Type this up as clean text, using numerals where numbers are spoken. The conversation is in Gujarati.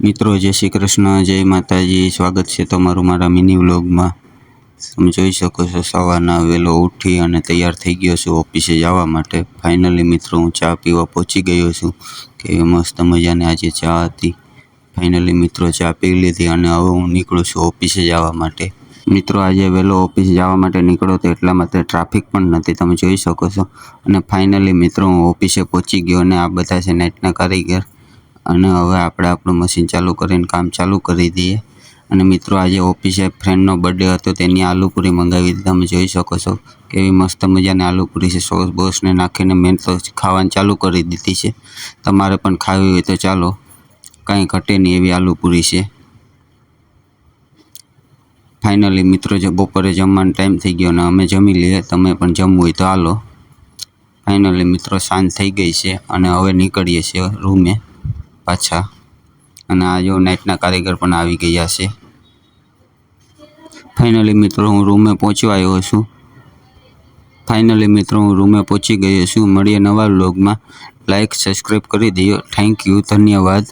મિત્રો જય શ્રી કૃષ્ણ, જય માતાજી। સ્વાગત છે તમારું મારા મિની વ્લોગમાં। તમે જોઈ શકો છો સવારના વહેલો ઉઠી અને તૈયાર થઈ ગયો છું ઓફિસે જવા માટે। ફાઇનલી મિત્રો હું ચા પીવા પહોંચી ગયો છું। કેવી મસ્ત મજાની આજે ચા હતી। ફાઇનલી મિત્રો ચા પી લીધી અને હવે હું નીકળું છું ઓફિસે જવા માટે। મિત્રો આજે વહેલો ઓફિસ જવા માટે નીકળ્યો તો એટલા માટે ટ્રાફિક પણ નથી, તમે જોઈ શકો છો। અને ફાઇનલી મિત્રો હું ઓફિસે પહોંચી ગયો અને આ બધા છે નાઇટના કારીગર। અને હવે આપણે આપણું મશીન ચાલુ કરીને કામ ચાલુ કરી દઈએ। અને મિત્રો આજે ઓફિસે ફ્રેન્ડનો બર્થડે હતો, તેની આલુપૂરી મંગાવી હતી। તમે જોઈ શકો છો કેવી મસ્ત મજાની આલુપૂરી છે। સોસ બોસને નાખીને મેં તો ખાવાનું ચાલુ કરી દીધી છે। તમારે પણ ખાવી હોય તો ચાલો, કાંઈ ઘટે નહીં એવી આલુપૂરી છે। ફાઇનલી મિત્રો બપોરે જમવાનો ટાઈમ થઈ ગયો અને અમે જમી લઈએ, તમે પણ જમવું હોય તો હાલો। ફાઇનલી મિત્રો સાંજ થઈ ગઈ છે અને હવે નીકળીએ છીએ રૂમે પાછા। અને આ જો નાઇટના કારીગર પણ આવી ગયા છે। ફાઇનલી મિત્રો હું રૂમે પહોંચી આવ્યો છું। મળીએ નવા વ્લોગમાં। લાઈક સબસ્ક્રાઈબ કરી દો। થેન્ક યુ, ધન્યવાદ।